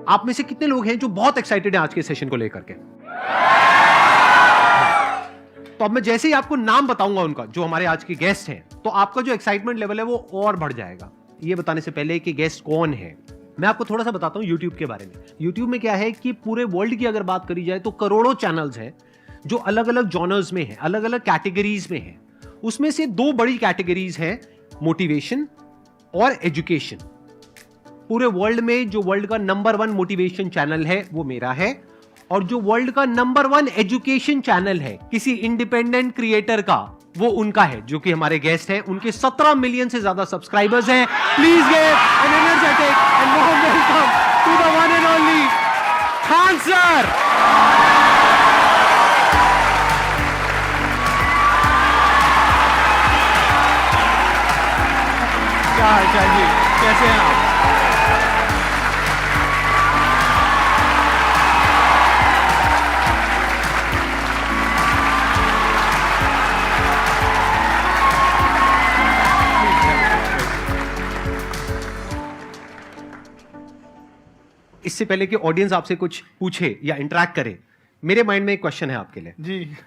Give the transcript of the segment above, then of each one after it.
आप में से कितने लोग हैं जो बहुत एक्साइटेड हैं आज के सेशन को लेकर के? तो अब मैं जैसे ही आपको नाम बताऊंगा उनका, जो हमारे आज के गेस्ट हैं, तो आपका जो एक्साइटमेंट लेवल है वो और बढ़ जाएगा। ये बताने से पहले कि गेस्ट कौन है, मैं आपको थोड़ा सा बताता हूं YouTube के बारे में। YouTube में क्या है कि पूरे वर्ल्ड की अगर बात करी जाए तो करोड़ों चैनल्स हैं जो अलग अलग जॉनर्स में हैं, अलग अलग कैटेगरीज में हैं। उसमें से दो बड़ी कैटेगरीज हैं, मोटिवेशन और एजुकेशन। पूरे वर्ल्ड में जो वर्ल्ड का नंबर 1 मोटिवेशन चैनल है वो मेरा है, और जो वर्ल्ड का नंबर 1 एजुकेशन चैनल है किसी इंडिपेंडेंट क्रिएटर का, वो उनका है, जो कि हमारे गेस्ट हैं। उनके 17 मिलियन से ज्यादा सब्सक्राइबर्स हैं। Please give an energetic and warm welcome to the one and only Khan sir. क्या हाल चाल जी, कैसे हैं आप? इससे पहले कि ऑडियंस आपसे कुछ पूछे या इंटरेक्ट करे, मेरे माइंड में एक क्वेश्चन है आपके लिए जी।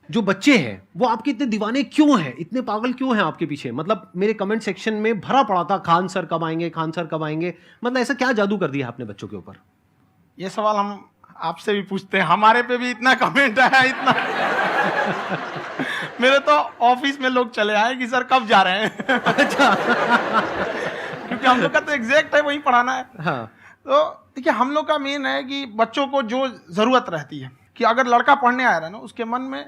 जो बच्चे हैं वो आपके इतने दीवाने क्यों हैं, इतने पागल क्यों हैं आपके पीछे? मतलब मेरे कमेंट सेक्शन में भरा पड़ा था, खान सर कब आएंगे, खान सर कब आएंगे। मतलब ऐसा क्या जादू कर दिया आपने बच्चों के ऊपर? ये सवाल हम आपसे भी पूछते हैं, हमारे पे भी इतना कमेंट आया, इतना मेरे तो ऑफिस में लोग चले आए कि सर कब जा रहे हैं। अच्छा। क्योंकि हम लोग का तो एग्जैक्ट है, वही पढ़ाना है। हाँ। तो देखिए, हम लोग का मेन है कि बच्चों को जो जरूरत रहती है कि अगर लड़का पढ़ने आ रहा है ना, उसके मन में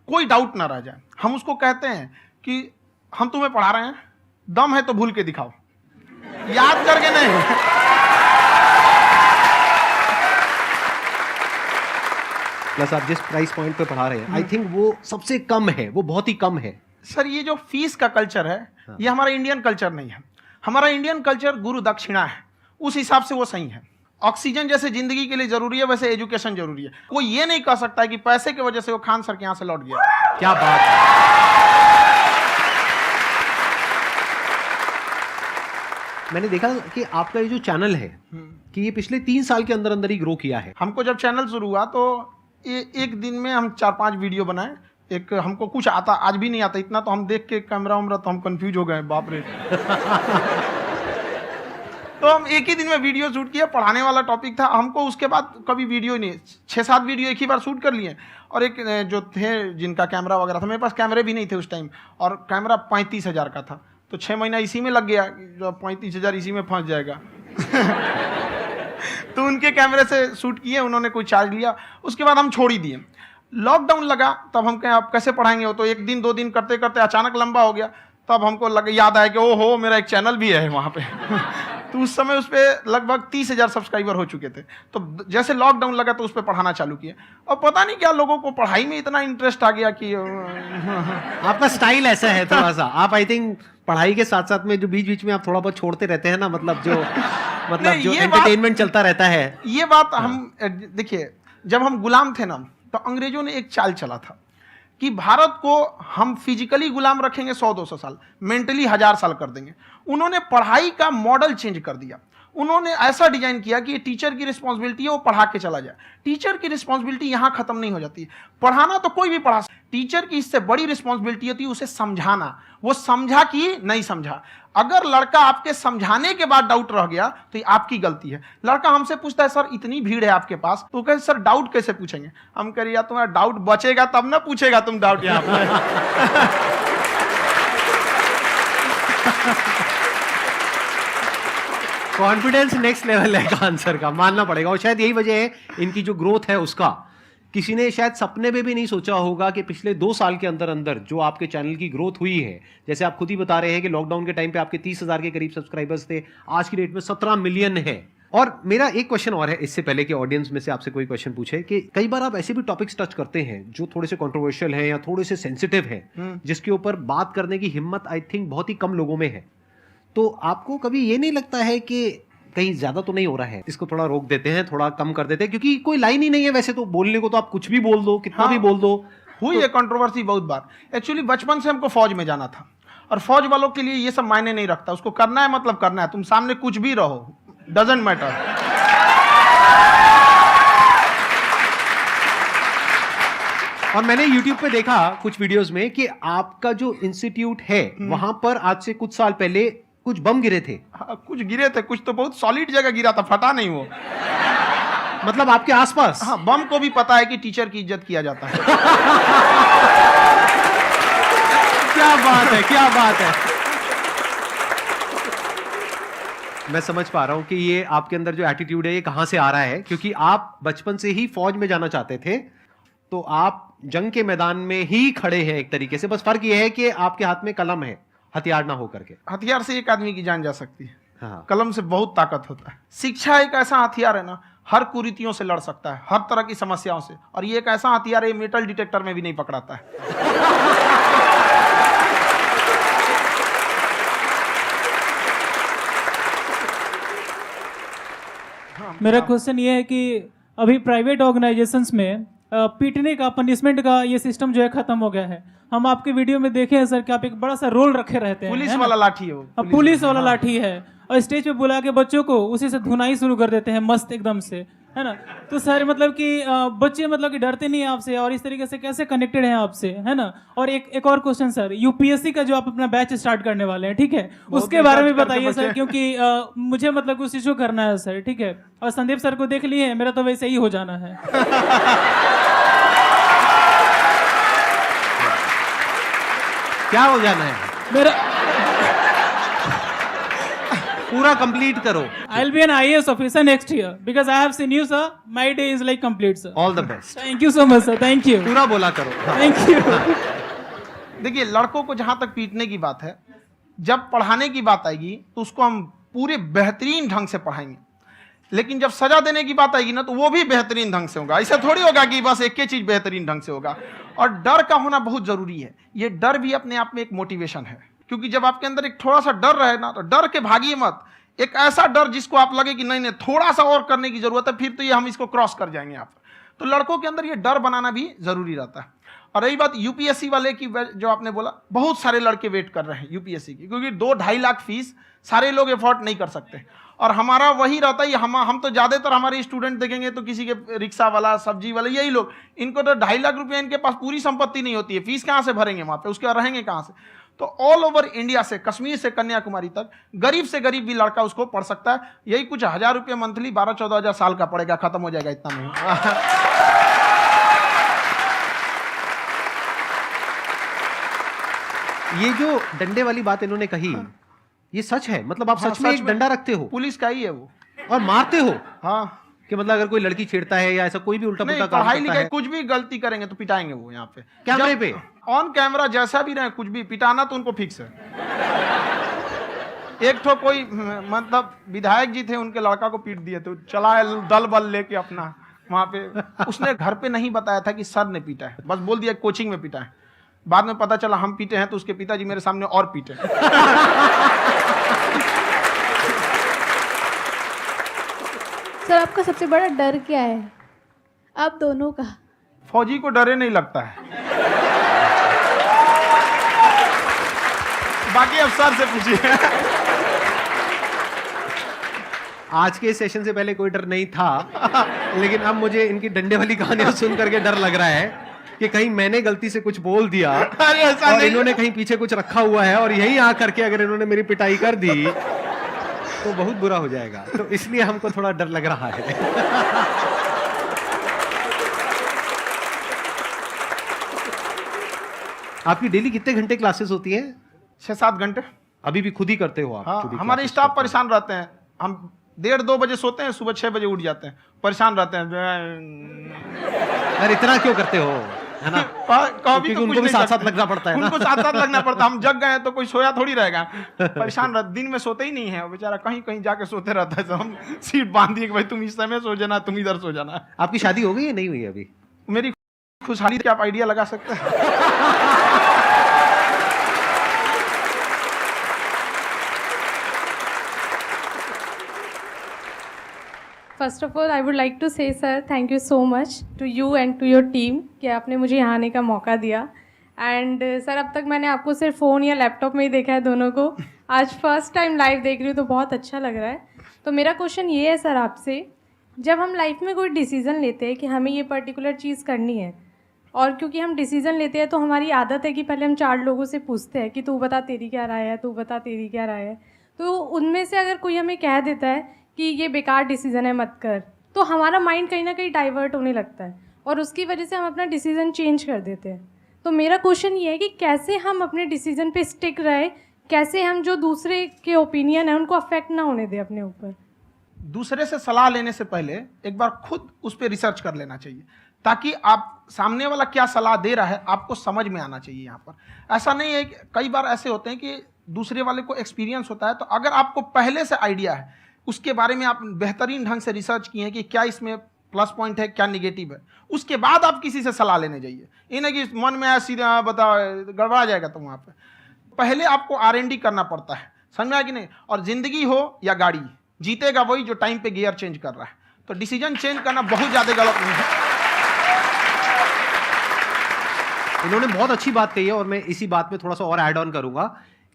कोई डाउट ना रह जाए। हम उसको कहते हैं कि हम तुम्हें पढ़ा रहे हैं, दम है तो भूल के दिखाओ, याद करके नहीं। प्लस आप जिस प्राइस पॉइंट पे पढ़ा रहे हैं, आई थिंक वो सबसे कम है, वो बहुत ही कम है। सर, ये जो फीस का कल्चर है, ये हमारा इंडियन कल्चर नहीं है। हमारा इंडियन कल्चर गुरु दक्षिणा है, उस हिसाब से वो सही है। ऑक्सीजन जैसे जिंदगी के लिए जरूरी है, वैसे एजुकेशन जरूरी है। कोई ये नहीं कह सकता है कि पैसे की वजह से वो खान सर के यहां से लौट गया। क्या बात है। मैंने देखा कि आपका ये जो चैनल है कि ये पिछले 3 साल के अंदर अंदर ही ग्रो किया है। हमको जब चैनल शुरू हुआ तो एक दिन में हम 4-5 वीडियो बनाए। एक हमको कुछ आता, आज भी नहीं आता इतना, तो हम देख के कैमरा उमरा तो हम कंफ्यूज हो गए, बाप रे। तो हम एक ही दिन में वीडियो शूट किया, पढ़ाने वाला टॉपिक था हमको। उसके बाद कभी वीडियो ही नहीं, 6-7 वीडियो एक ही बार शूट कर लिए। और एक जो थे जिनका कैमरा वगैरह था, मेरे पास कैमरे भी नहीं थे उस टाइम, और कैमरा 35,000 का था, तो 6 महीना इसी में लग गया। जो 35,000 इसी में फंस जाएगा। तो उनके कैमरे से शूट किए, उन्होंने कोई चार्ज लिया, उसके बाद हम छोड़ ही दिए। लॉकडाउन लगा, तब हम कहें आप कैसे पढ़ाएंगे, वो तो 1 दिन 2 दिन करते करते अचानक लंबा हो गया। तब हमको याद आया कि ओहो, मेरा एक चैनल भी है वहाँ पे। तो उस समय उस पर लगभग 30,000 सब्सक्राइबर हो चुके थे। तो जैसे लॉकडाउन लगा तो उस पर पढ़ाना चालू किया, और पता नहीं क्या लोगों को पढ़ाई में इतना इंटरेस्ट आ गया कि आपका स्टाइल ऐसा है थोड़ा सा। आप आई थिंक पढ़ाई के साथ साथ में जो बीच बीच में आप थोड़ा बहुत छोड़ते रहते हैं ना, मतलब जो एंटरटेनमेंट चलता रहता है। ये बात हम देखिए, जब हम गुलाम थे ना, तो अंग्रेजों ने एक चाल चला था कि भारत को हम फिजिकली गुलाम रखेंगे 100-200 साल, मेंटली 1000 साल कर देंगे। उन्होंने पढ़ाई का मॉडल चेंज कर दिया। उन्होंने ऐसा डिजाइन किया कि टीचर की रिस्पॉन्सिबिलिटी है वो पढ़ा के चला जाए। टीचर की रिस्पॉन्सिबिलिटी यहां खत्म नहीं हो जाती। पढ़ाना तो कोई भी पढ़ा, टीचर की इससे बड़ी रिस्पॉन्सिबिलिटी होती है उसे समझाना। वो समझा कि नहीं समझा। अगर लड़का आपके समझाने के बाद डाउट रह गया तो ये आपकी गलती है। लड़का हमसे पूछता है, सर इतनी भीड़ है आपके पास, तो कहते सर डाउट कैसे पूछेंगे? हम कह रहे यार, तुम्हारा डाउट बचेगा तब ना पूछेगा तुम डाउट यहाँ पे। कॉन्फिडेंस नेक्स्ट लेवल है खान सर का, मानना पड़ेगा। और शायद यही वजह है इनकी जो ग्रोथ है उसका। किसी ने शायद सपने में भी नहीं सोचा होगा कि पिछले 2 साल के अंदर अंदर जो आपके चैनल की ग्रोथ हुई है, जैसे आप खुद ही बता रहे हैं कि लॉकडाउन के टाइम पे आपके 30,000 के करीब सब्सक्राइबर्स थे, आज की डेट में 17 मिलियन है। और मेरा एक क्वेश्चन और है, इससे पहले कि ऑडियंस में से आपसे कोई क्वेश्चन पूछे, कि कई बार आप ऐसे भी टॉपिक्स टच करते हैं जो थोड़े से कंट्रोवर्शियल हैं या थोड़े से सेंसिटिव हैं, जिसके ऊपर बात करने की हिम्मत आई थिंक बहुत ही कम लोगों में है। तो आपको कभी ये नहीं लगता है कि कहीं ज्यादा तो नहीं हो रहा है, इसको थोड़ा रोक देते हैं, थोड़ा कम कर देते हैं? क्योंकि कोई लाइन ही नहीं है वैसे तो बोलने को, तो आप कुछ भी बोल दो, कितना भी बोल दो। हुई है कंट्रोवर्सी बहुत बार। एक्चुअली बचपन से हमको फौज में जाना था, और फौज वालों के लिए ये सब मायने नहीं रखता। उसको करना है मतलब करना है, तुम सामने कुछ भी रहो, डजंट मैटर। और मैंने YouTube पे देखा कुछ वीडियोस में कि आपका जो इंस्टीट्यूट है वहां पर आज से कुछ साल पहले कुछ बम गिरे थे। हाँ, कुछ गिरे थे, कुछ तो बहुत सॉलिड जगह गिरा था, फटा नहीं वो। मतलब आपके आसपास। हाँ, बम को भी पता है कि टीचर की इज्जत किया जाता है। क्या बात है, क्या बात है। मैं समझ पा रहा हूं कि ये आपके अंदर जो एटीट्यूड है ये कहां से आ रहा है, क्योंकि आप बचपन से ही फौज में जाना चाहते थे, तो आप जंग के मैदान में ही खड़े हैं एक तरीके से। बस फर्क ये है कि आपके हाथ में कलम है, हथियार ना हो करके। हथियार से एक आदमी की जान जा सकती है, हाँ। कलम से बहुत ताकत होता है। शिक्षा एक ऐसा हथियार है ना, हर कुरीतियों से लड़ सकता है, हर तरह की समस्याओं से। और ये एक ऐसा हथियार है, मेटल डिटेक्टर में भी नहीं पकड़ाता है। मेरा क्वेश्चन ये है कि अभी प्राइवेट ऑर्गेनाइजेशंस में पीटने का, पनिशमेंट का ये सिस्टम जो है खत्म हो गया है। हम आपके वीडियो में देखे हैं सर कि आप एक बड़ा सा रोल रखे रहते हैं, पुलिस है ना? वाला लाठी है वो, पुलिस वाला लाठी है, और स्टेज पे बुला के बच्चों को उसी से धुनाई शुरू कर देते हैं मस्त एकदम से, है ना? तो सर मतलब कि बच्चे मतलब कि डरते नहीं हैं आपसे, और इस तरीके से कैसे कनेक्टेड हैं आपसे, है ना? और एक और क्वेश्चन सर, यूपीएससी का जो आप अपना बैच स्टार्ट करने वाले हैं, ठीक है, उसके बारे में बताइए सर, क्योंकि मुझे मतलब कुछ इशू करना है सर, ठीक है? और संदीप सर को देख लिए, मेरा तो वैसे ही हो जाना है। क्या हो जाना है? मेरा पूरा कंप्लीट करो। I'll be an IAS officer next year because I have seen you, sir. My day is like complete, sir. All the best. Thank you so much, sir. Thank you. पूरा बोला करो। हाँ। Thank you. देखिए, लड़कों को जहां तक पीटने की बात है, जब पढ़ाने की बात आएगी तो उसको हम पूरे बेहतरीन ढंग से पढ़ाएंगे। लेकिन जब सजा देने की बात आएगी ना, तो वो भी बेहतरीन ढंग से होगा। ऐसा थोड़ी होगा कि बस एक ही चीज बेहतरीन ढंग से होगा। और डर का होना बहुत जरूरी है। ये डर भी अपने आप में एक मोटिवेशन है, क्योंकि जब आपके अंदर एक थोड़ा सा डर रहे ना, तो डर के भागिए मत। एक ऐसा डर जिसको आप लगे कि नहीं नहीं थोड़ा सा और करने की जरूरत है, फिर तो ये हम इसको क्रॉस कर जाएंगे यहाँ पर। तो लड़कों के अंदर ये डर बनाना भी जरूरी रहता है। और रही बात यूपीएससी वाले की, जो आपने बोला, बहुत सारे लड़के वेट कर रहे हैं यूपीएससी की, क्योंकि 2-2.5 लाख फीस सारे लोग एफोर्ड नहीं कर सकते। और हमारा वही रहता है, हम तो ज्यादातर हमारे स्टूडेंट देखेंगे तो किसी के रिक्शा वाला, सब्जी वाला, यही लोग, इनको तो 2.5 लाख रुपया, इनके पास पूरी संपत्ति नहीं होती है, फीस कहाँ से भरेंगे वहां पे, उसके बाद रहेंगे कहाँ से? तो ऑल ओवर इंडिया से, कश्मीर से कन्याकुमारी तक, गरीब से गरीब भी लड़का उसको पढ़ सकता है। यही कुछ 1000 रुपये मंथली, 12-14 हजार साल का पड़ेगा, खत्म हो जाएगा इतना में। ये जो डंडे वाली बात इन्होंने कही, ये सच है? मतलब आप हाँ, सच में एक डंडा रखते हो पुलिस का ही है वो, और मारते हो? हाँ। कि मतलब अगर कोई लड़की छेड़ता है या ऐसा कोई भी उल्टा पुल्टा काम पढ़ाई करता लिखाई है, कुछ भी गलती करेंगे तो पिटाएंगे वो यहाँ पे, कैमरे पे, ऑन कैमरा, जैसा भी रहे, कुछ भी पिटाना तो उनको फिक्स है। एक तो कोई मतलब विधायक जी थे, उनके लड़का को पीट दिए, तो चला है दल बल लेके अपना वहां पे। उसने घर पे नहीं बताया था कि सर ने पीटा है, बस बोल दिया कोचिंग में पीटा है। बाद में पता चला हम पीटे हैं, तो उसके पिताजी मेरे सामने और पीटे। सर आपका सबसे बड़ा डर क्या है, आप दोनों का? फौजी को डरे नहीं लगता है, बाकी अफसर से पूछिए। आज के सेशन से पहले कोई डर नहीं था, लेकिन अब मुझे इनकी डंडे वाली कहानियां सुन करके डर लग रहा है कि कहीं मैंने गलती से कुछ बोल दिया अरे ऐसा और नहीं। इन्होंने कहीं पीछे कुछ रखा हुआ है, और यही आ करके अगर इन्होंने मेरी पिटाई कर दी तो बहुत बुरा हो जाएगा। तो इसलिए हमको थोड़ा डर लग रहा है। आपकी डेली कितने घंटे क्लासेस होती हैं? 6-7 घंटे। अभी भी खुद ही करते हो आप? हाँ, खुद ही हमारे classes स्टाफ करते हो? परेशान रहते हैं। हम 1:30-2 बजे सोते हैं, सुबह 6 बजे उठ जाते हैं, परेशान रहते हैं। यार इतना क्यों करते हो, है ना? कभी तो उनको भी साथ साथ लगना पड़ता है ना? उनको साथ साथ लगना पड़ता है। हम जग गए तो कोई सोया थोड़ी रहेगा, परेशान रहते, दिन में सोते ही नहीं है बेचारा, कहीं कहीं जाके सोते रहता है। तो हम सीट बांध दिए कि भाई तुम इस समय सो जाना, तुम इधर सो जाना। आपकी शादी हो गई है नहीं हुई अभी? मेरी खुशहाली क्या आप आइडिया लगा सकते हैं? First of all I would like to say sir thank you so much to you and to your team कि आपने मुझे यहाँ आने का मौका दिया। एंड सर अब तक मैंने आपको सिर्फ फ़ोन या लैपटॉप में ही देखा है दोनों को, आज फर्स्ट टाइम लाइव देख रही हूँ तो बहुत अच्छा लग रहा है। तो मेरा क्वेश्चन ये है सर आपसे जब हम लाइफ में कोई डिसीज़न लेते हैं कि हमें ये पर्टिकुलर चीज़ करनी है, और क्योंकि हम डिसीज़न लेते हैं तो हमारी आदत है कि पहले हम 4 लोगों से पूछते हैं कि तू बता तेरी क्या राय है, तू बता तेरी क्या राय है। तो उनमें से अगर कोई हमें कह देता है कि ये बेकार डिसीज़न है मत कर, तो हमारा माइंड कहीं ना कहीं डाइवर्ट होने लगता है और उसकी वजह से हम अपना डिसीज़न चेंज कर देते हैं। तो मेरा क्वेश्चन ये है कि कैसे हम अपने डिसीज़न पे स्टिक रहे, कैसे हम जो दूसरे के ओपिनियन है उनको अफेक्ट ना होने दें अपने ऊपर। दूसरे से सलाह लेने से पहले एक बार खुद उस पर रिसर्च कर लेना चाहिए, ताकि आप सामने वाला क्या सलाह दे रहा है आपको समझ में आना चाहिए। यहाँ पर ऐसा नहीं है कि कई बार ऐसे होते हैं कि दूसरे वाले को एक्सपीरियंस होता है, तो अगर आपको पहले से आइडिया है, उसके बारे में आप बेहतरीन ढंग से रिसर्च किए हैं कि क्या इसमें प्लस पॉइंट है क्या निगेटिव है, उसके बाद आप किसी से सलाह लेने जाइए। ये नहीं कि मन में सीधा बता गड़बड़ा जाएगा। तो वहाँ पर पहले आपको R&D करना पड़ता है, समझ में आया कि नहीं। और जिंदगी हो या गाड़ी, जीतेगा वही जो टाइम पे गियर चेंज कर रहा है। तो डिसीजन चेंज करना बहुत ज़्यादा गलत नहीं है। इन्होंने बहुत अच्छी बात कही है और मैं इसी बात में थोड़ा सा और ऐड ऑन करूंगा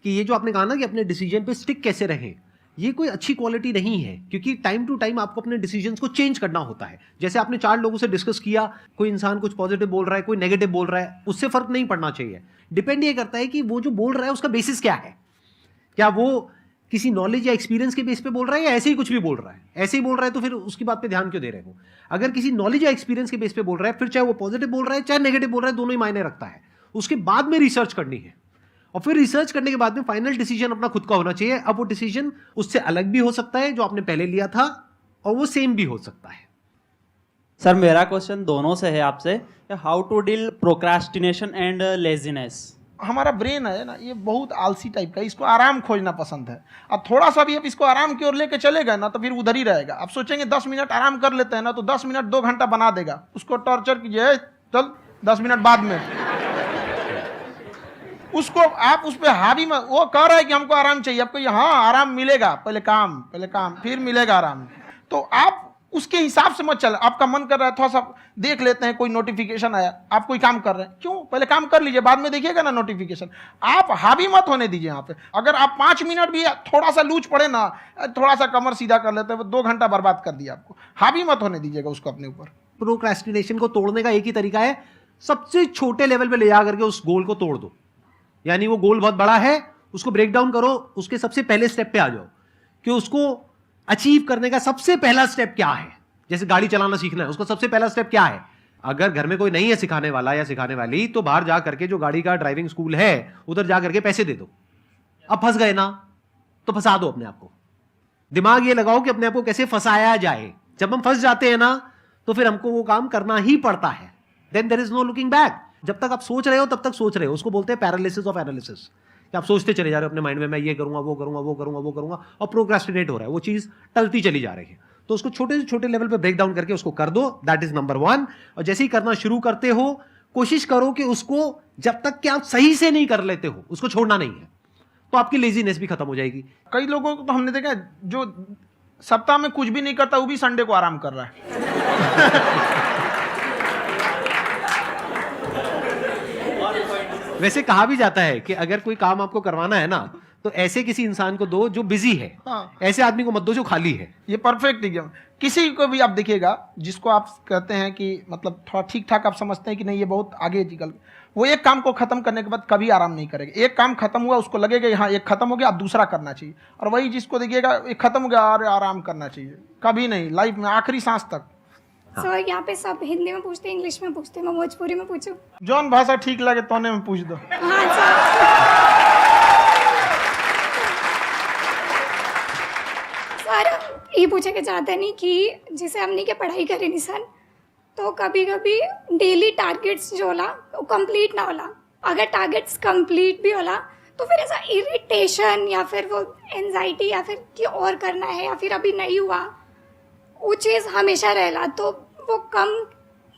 कि ये जो आपने कहा ना कि अपने डिसीजन पे स्टिक कैसे रहें, ये कोई अच्छी क्वालिटी नहीं है, क्योंकि टाइम टू टाइम आपको अपने डिसीजंस को चेंज करना होता है। जैसे आपने 4 लोगों से डिस्कस किया, कोई इंसान कुछ पॉजिटिव बोल रहा है, कोई नेगेटिव बोल रहा है, उससे फर्क नहीं पड़ना चाहिए। डिपेंड ये करता है कि वो जो बोल रहा है उसका बेसिस क्या है। क्या वो किसी नॉलेज या एक्सपीरियंस के बेस पे बोल रहा है या ऐसे ही कुछ भी बोल रहा है? ऐसे ही बोल रहा है तो फिर उसकी बात पे ध्यान क्यों दे रहे हो? अगर किसी नॉलेज या एक्सपीरियंस के बेस पे बोल रहा है, फिर चाहे वो पॉजिटिव बोल रहा है चाहे नेगेटिव बोल रहा है, दोनों ही मायने रखता है। उसके बाद में रिसर्च करनी है और फिर रिसर्च करने के बाद में फाइनल डिसीजन अपना खुद का होना चाहिए। अब वो डिसीजन उससे अलग भी हो सकता है जो आपने पहले लिया था, और वो सेम भी हो सकता है। सर मेरा क्वेश्चन दोनों से है आपसे, how to deal procrastination and laziness. हमारा ब्रेन है ना, ये बहुत आलसी टाइप का है, इसको आराम खोजना पसंद है। अब थोड़ा सा भी आप इसको आराम की ओर लेके चले गए ना तो फिर उधर ही रहेगा। आप सोचेंगे 10 मिनट आराम कर लेते हैं ना, तो 10 मिनट 2 घंटा बना देगा। उसको टॉर्चर कीजिए, चल 10 मिनट बाद में उसको आप उस पर हावी में, वो कह रहा है कि हमको आराम चाहिए, आपको हाँ आराम मिलेगा, पहले काम फिर मिलेगा आराम। तो आप उसके हिसाब से मत चल। आपका मन कर रहा है थोड़ा सा देख लेते हैं, कोई नोटिफिकेशन आया, आप कोई काम कर रहे हैं, क्यों पहले काम कर लीजिए, बाद में देखिएगा ना नोटिफिकेशन। आप हावी मत होने दीजिए यहाँ पे। अगर आप 5 मिनट भी थोड़ा सा लूज पड़े ना, थोड़ा सा कमर सीधा कर लेते हैं, 2 घंटा बर्बाद कर दिया आपको। हावी मत होने दीजिएगा उसको अपने ऊपर। प्रोक्रेस्टिनेशन को तोड़ने का एक ही तरीका है, सबसे छोटे लेवल पे ले जा करके उस गोल को तोड़ दो। यानी वो गोल बहुत बड़ा है, उसको ब्रेक डाउन करो, उसके सबसे पहले स्टेप पे आ जाओ कि उसको अचीव करने का सबसे पहला स्टेप क्या है। जैसे गाड़ी चलाना सीखना है, उसका सबसे पहला स्टेप क्या है। अगर घर में कोई नहीं है सिखाने वाला या सिखाने वाली, तो बाहर जा करके जो गाड़ी का ड्राइविंग स्कूल है उधर जा करके पैसे दे दो। अब फंस गए ना तो फंसा दो अपने आप को। दिमाग ये लगाओ कि अपने आप को कैसे फंसाया जाए। जब हम फंस जाते हैं ना तो फिर हमको वो काम करना ही पड़ता है। Then there is no looking back. जब तक आप सोच रहे हो तब तक सोच रहे हो, उसको बोलते हैं पैरालिसिस ऑफ एनालिसिस, कि आप सोचते चले जा रहे हो अपने माइंड में, मैं ये करूंगा वो करूंगा वो करूंगा वो करूंगा, और प्रोक्रेस्टिनेट हो रहा है, वो चीज टलती चली जा रही है। तो उसको छोटे से छोटे लेवल पे ब्रेक डाउन करके उसको कर दो, दैट इज नंबर 1। और जैसे ही करना शुरू करते हो, कोशिश करो कि उसको जब तक कि आप सही से नहीं कर लेते हो उसको छोड़ना नहीं है, तो आपकी लेजीनेस भी खत्म हो जाएगी। कई लोगों को तो हमने देखा है जो सप्ताह में कुछ भी नहीं करता, वो भी संडे को आराम कर रहा है। वैसे कहा भी जाता है कि अगर कोई काम आपको करवाना है ना तो ऐसे किसी इंसान को दो जो बिजी है। हाँ। ऐसे आदमी को मत दो जो खाली है। ये परफेक्ट एकदम। किसी को भी आप देखिएगा जिसको आप कहते हैं कि मतलब थोड़ा ठीक ठाक आप समझते हैं कि नहीं ये बहुत आगे निकल, वो एक काम को खत्म करने के बाद कभी आराम नहीं करेगा। एक काम खत्म हुआ उसको लगेगा हाँ एक खत्म हो गया, अब दूसरा करना चाहिए। और वही जिसको देखिएगा एक खत्म हो गया और आराम करना चाहिए, कभी नहीं, लाइफ में आखिरी सांस तक। सर यहाँ पे सब हिंदी में पूछते हैं, इंग्लिश में पूछते हैं, मैं भोजपुरी में पूछूं? जौन भाषा ठीक लगे तोने में पूछ दो। हाँ सर। सर ये पूछे के चाहते नहीं कि जैसे हमने के पढ़ाई करे नहीं सर, तो कभी कभी डेली टारगेट्स जो होला वो कंप्लीट ना होला। अगर टारगेट्स कंप्लीट भी होला तो फिर ऐसा इरिटेशन या फिर वो एंजाइटी या फिर कि और करना है या फिर अभी नहीं हुआ, वो चीज़ हमेशा रहेला, तो वो कम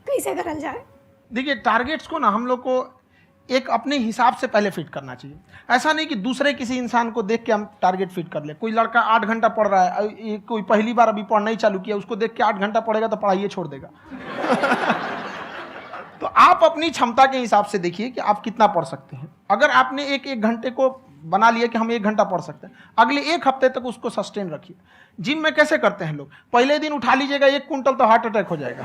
कैसे करल जाए? देखिए टारगेट्स को ना हम लोग को एक अपने हिसाब से पहले फिट करना चाहिए। ऐसा नहीं कि दूसरे किसी इंसान को देख के हम टारगेट फिट कर ले। कोई लड़का 8 घंटा पढ़ रहा है, कोई पहली बार अभी पढ़ना ही चालू किया, उसको देख के 8 घंटा पढ़ेगा तो पढ़ाई छोड़ देगा। तो आप अपनी क्षमता के हिसाब से देखिए कि आप कितना पढ़ सकते हैं। अगर आपने एक घंटे को बना लिया कि हम 1 घंटा पढ़ सकते हैं, अगले 1 हफ्ते तक उसको सस्टेन रखिए। जिम में कैसे करते हैं लोग, पहले दिन उठा लीजिएगा 1 कुंटल तो हार्ट अटैक हो जाएगा।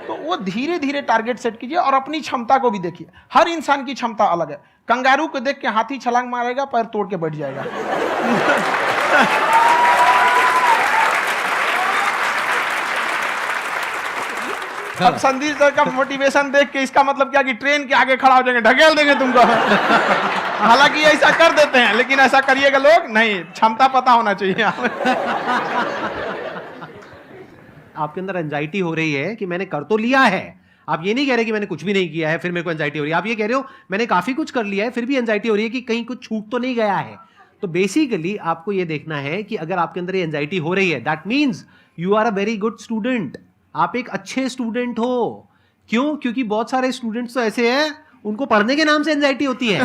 तो वो धीरे धीरे टारगेट सेट कीजिए और अपनी क्षमता को भी देखिए। हर इंसान की क्षमता अलग है। कंगारू को देख के हाथी छलांग मारेगा, पैर तोड़ के बैठ जाएगा। अब संदीप सर का मोटिवेशन देख के इसका मतलब क्या कि ट्रेन के आगे खड़ा हो जाएंगे, ढकेल देंगे तुमको। हालांकि ऐसा कर देते हैं, लेकिन ऐसा करिएगा लोग नहीं, क्षमता पता होना चाहिए। आपके अंदर एंजाइटी हो रही है कि मैंने कर तो लिया है, आप ये नहीं कह रहे कि मैंने कुछ भी नहीं किया है फिर मेरे को एंजाइटी हो रही है, आप ये कह रहे हो मैंने काफी कुछ कर लिया है फिर भी एंजाइटी हो रही है कि कहीं कुछ छूट तो नहीं गया है। तो बेसिकली आपको ये देखना है कि अगर आपके अंदर ये एंजाइटी हो रही है, that means you are a very good student, आप एक अच्छे स्टूडेंट हो। क्यों? क्योंकि बहुत सारे स्टूडेंट्स तो ऐसे हैं उनको पढ़ने के नाम से एंजाइटी होती है।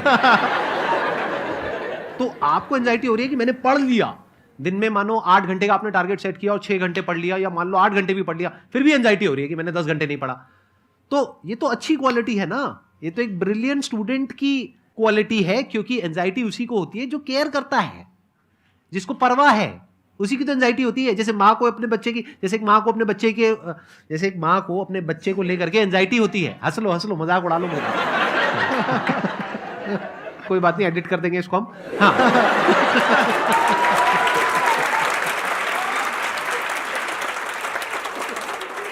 तो आपको एंजाइटी हो रही है कि मैंने पढ़ लिया, दिन में मानो 8 घंटे का आपने टारगेट सेट किया और 6 घंटे पढ़ लिया, या मान लो 8 घंटे भी पढ़ लिया, फिर भी एंजाइटी हो रही है कि मैंने 10 घंटे नहीं पढ़ा। तो ये तो अच्छी क्वालिटी है ना, ये तो एक ब्रिलियंट स्टूडेंट की क्वालिटी है, क्योंकि एंजाइटी उसी को होती है जो केयर करता है, जिसको परवाह है, उसी की तो एंजाइटी होती है। जैसे माँ को अपने बच्चे की, जैसे एक माँ को अपने बच्चे को लेकर के एंजाइटी होती है। हंस लो मजाक उड़ा लो मेरा। कोई बात नहीं, एडिट कर देंगे इसको हम। हाँ।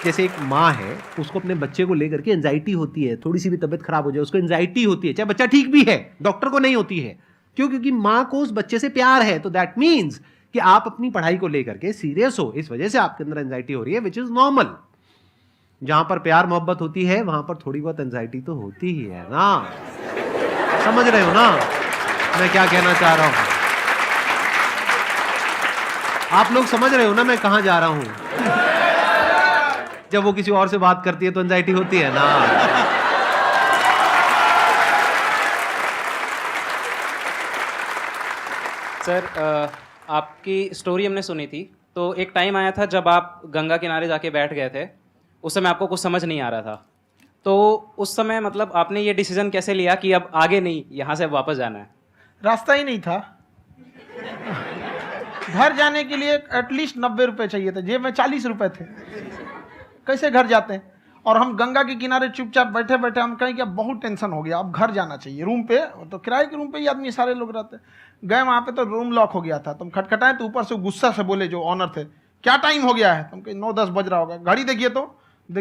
जैसे एक माँ है, उसको अपने बच्चे को लेकर के एंजाइटी होती है, थोड़ी सी भी तबीयत खराब हो जाए उसको एंजाइटी होती है, चाहे बच्चा ठीक भी है, डॉक्टर को नहीं होती है। क्यों? क्योंकि माँ को उस बच्चे से प्यार है। तो दैट मीन्स कि आप अपनी पढ़ाई को लेकर के सीरियस हो, इस वजह से आपके अंदर एंजाइटी हो रही है, विच इज नॉर्मल। जहां पर प्यार मोहब्बत होती है वहां पर थोड़ी बहुत एंजाइटी तो होती ही है ना। समझ रहे हो ना मैं क्या कहना चाह रहा हूं? आप लोग समझ रहे हो ना मैं कहां जा रहा हूं? जब वो किसी और से बात करती है तो एंजाइटी होती है ना। सर, आपकी स्टोरी हमने सुनी थी, तो एक टाइम आया था जब आप गंगा किनारे जाके बैठ गए थे, उस समय आपको कुछ समझ नहीं आ रहा था। तो उस समय मतलब आपने ये डिसीजन कैसे लिया कि अब आगे नहीं, यहाँ से वापस जाना है? रास्ता ही नहीं था। घर जाने के लिए एटलीस्ट 90 रुपए चाहिए थे, जेब में 40 रुपए थे। कैसे घर जाते हैं? और हम गंगा के किनारे चुपचाप बैठे बैठे हम कहें कि अब बहुत टेंशन हो गया, अब घर जाना चाहिए। रूम पे, तो किराए के रूम पे ही आदमी सारे लोग रहते। गए वहाँ पे तो रूम लॉक हो गया था। तुम खटखटाए तो ऊपर से गुस्सा से बोले जो ऑनर थे, क्या टाइम हो गया है? तुम कहे 9-10 बज रहा होगा। घड़ी देखिए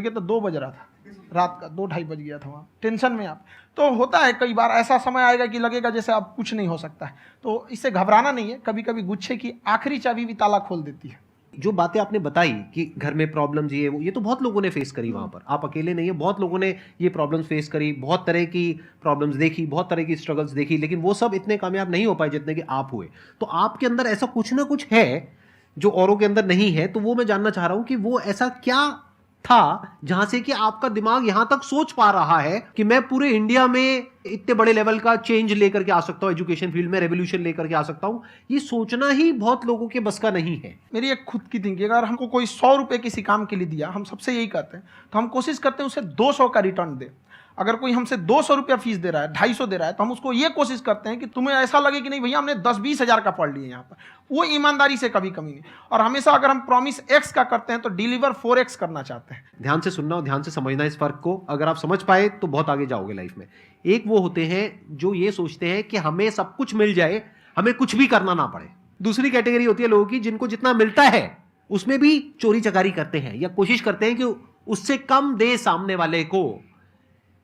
तो 2 बज रहा था रात का, 2-2:30 बज गया था वहाँ। टेंशन में आप तो होता है, कई बार ऐसा समय आएगा कि लगेगा जैसे अब कुछ नहीं हो सकता है। तो इससे घबराना नहीं है। कभी कभी गुच्छे की आखिरी चाबी भी ताला खोल देती है। जो बातें आपने बताई कि घर में प्रॉब्लम्स ये तो बहुत लोगों ने फेस करी वहां पर, आप अकेले नहीं है, बहुत लोगों ने ये प्रॉब्लम्स फेस करी, बहुत तरह की प्रॉब्लम्स देखी, बहुत तरह की स्ट्रगल्स देखी, लेकिन वो सब इतने कामयाब नहीं हो पाए जितने कि आप हुए। तो आपके अंदर ऐसा कुछ ना कुछ है जो औरों के अंदर नहीं है। तो वो मैं जानना चाह रहा हूं कि वो ऐसा क्या था जहां से कि आपका दिमाग यहां तक सोच पा रहा है कि मैं पूरे इंडिया में इतने बड़े लेवल का चेंज लेकर के आ सकता हूं, एजुकेशन फील्ड में रेवोल्यूशन लेकर के आ सकता हूं। ये सोचना ही बहुत लोगों के बस का नहीं है। मेरी एक खुद की थिंकिंग, अगर हमको कोई 100 रुपए किसी काम के लिए दिया, हम सबसे यही कहते हैं, तो हम कोशिश करते हैं उसे 200 का रिटर्न दे। अगर कोई हमसे 200 रुपया फीस दे रहा है, 250 दे रहा है, तो हम उसको ये कोशिश करते हैं कि तुम्हें ऐसा लगे कि नहीं भैया हमने 10-20 हज़ार का पढ़ लिया यहाँ पर। वो ईमानदारी से कभी कमी नहीं। और हमेशा अगर हम प्रॉमिस एक्स का करते हैं तो डिलीवर 4x करना चाहते हैं। ध्यान से सुनना और ध्यान से समझना इस फर्क को। अगर आप समझ पाए तो बहुत आगे जाओगे लाइफ में। एक वो होते हैं जो ये सोचते हैं कि हमें सब कुछ मिल जाए, हमें कुछ भी करना ना पड़े। दूसरी कैटेगरी होती है लोगों की जिनको जितना मिलता है उसमें भी चोरी चकारी करते हैं या कोशिश करते हैं कि उससे कम दे सामने वाले को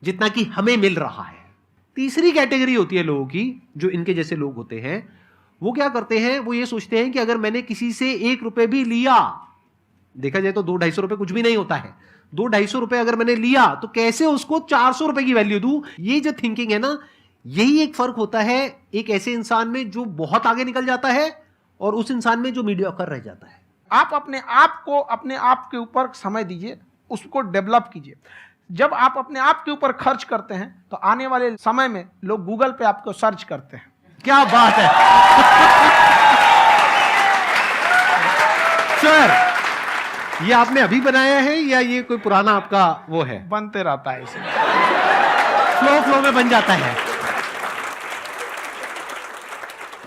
जितना कि हमें मिल रहा है। तीसरी कैटेगरी होती है लोगों की, जो इनके जैसे लोग होते हैं, वो क्या करते हैं, वो ये सोचते हैं कि अगर मैंने किसी से 1 रुपए भी लिया, देखा जाए तो 200-250 रुपए कुछ भी नहीं होता है, 200-250 रुपए अगर मैंने लिया तो कैसे उसको 400 रुपए की वैल्यू दूं। ये जो थिंकिंग है ना, यही एक फर्क होता है एक ऐसे इंसान में जो बहुत आगे निकल जाता है और उस इंसान में जो मीडियोकर रह जाता है। आप अपने आप को अपने आप के ऊपर समय दीजिए, उसको डेवलप कीजिए। जब आप अपने आप के ऊपर खर्च करते हैं तो आने वाले समय में लोग गूगल पे आपको सर्च करते हैं। क्या बात है सर, ये आपने अभी बनाया है या ये कोई पुराना आपका वो है? बनते रहता है इसे, फ्लो में बन जाता है।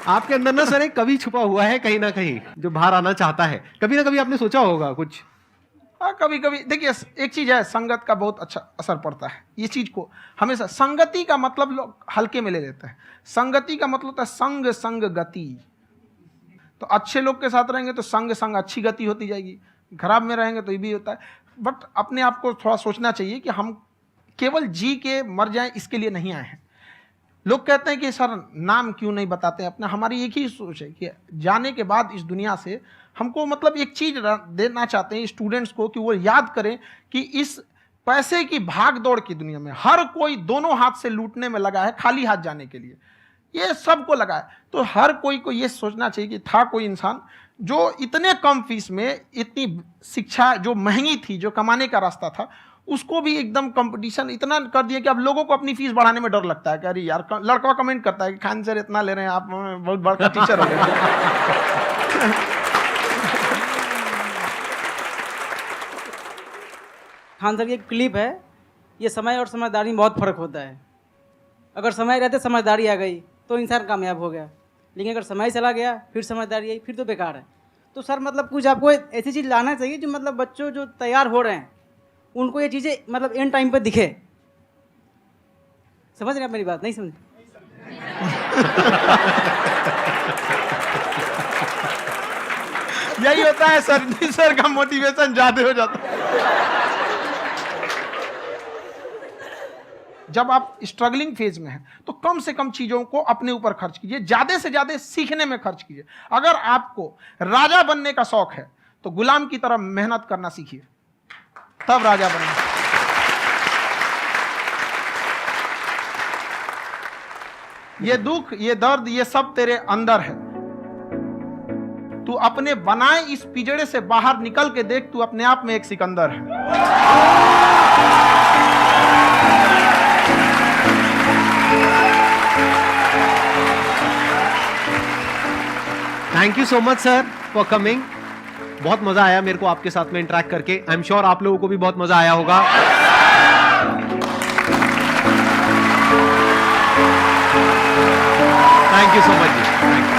आपके अंदर ना सर एक कवि छुपा हुआ है कहीं ना कहीं जो बाहर आना चाहता है। कभी ना कभी आपने सोचा होगा कुछ। हाँ, कभी कभी देखिए, एक चीज है, संगत का बहुत अच्छा असर पड़ता है। ये चीज को हमेशा, संगति का मतलब लोग हल्के में ले लेते हैं। संगति का मतलब होता है संग संग गति। तो अच्छे लोग के साथ रहेंगे तो संग संग अच्छी गति होती जाएगी, खराब में रहेंगे तो ये भी होता है। बट अपने आप को थोड़ा सोचना चाहिए कि हम केवल जी के मर जाएं इसके लिए नहीं आए हैं। लोग कहते हैं कि सर नाम क्यों नहीं बताते अपना। हमारी एक ही सोच है कि जाने के बाद इस दुनिया से हमको मतलब एक चीज देना चाहते हैं स्टूडेंट्स को, कि वो याद करें कि इस पैसे की भाग दौड़ की दुनिया में हर कोई दोनों हाथ से लूटने में लगा है, खाली हाथ जाने के लिए ये सबको लगा है। तो हर कोई को ये सोचना चाहिए कि था कोई इंसान जो इतने कम फीस में इतनी शिक्षा जो महंगी थी, जो कमाने का रास्ता था, उसको भी एकदम कंपटीशन इतना कर दिया कि अब लोगों को अपनी फीस बढ़ाने में डर लगता है कि अरे यार, लड़का कमेंट करता है कि खान सर इतना ले रहे हैं आप, बहुत बड़ा टीचर हो गए। खान सर की एक क्लिप है, ये समय और समझदारी में बहुत फर्क होता है। अगर समय रहते समझदारी आ गई तो इंसान कामयाब हो गया, लेकिन अगर समय चला गया फिर समझदारी आई फिर तो बेकार है। तो सर मतलब कुछ आपको ऐसी चीज़ लाना चाहिए जो मतलब बच्चों जो तैयार हो रहे हैं उनको ये चीज़ें मतलब एंड टाइम पे दिखे। समझ रहे हैं आप मेरी बात? नहीं समझ? यही होता है सर, सर का मोटिवेशन ज्यादा हो जाता है। जब आप स्ट्रगलिंग फेज में हैं तो कम से कम चीजों को अपने ऊपर खर्च कीजिए, ज्यादा से ज्यादा सीखने में खर्च कीजिए। अगर आपको राजा बनने का शौक है तो गुलाम की तरह मेहनत करना सीखिए, तब राजा बनेंगे। ये दुख, ये दर्द, ये सब तेरे अंदर है। तू अपने बनाए इस पिजड़े से बाहर निकल के देख, तू अपने आप में एक सिकंदर है। Thank you so much sir for coming. बहुत मजा आया मेरे को आपके साथ में इंटरेक्ट करके। आई एम श्योर आप लोगों को भी बहुत मजा आया होगा। Thank you so much ji.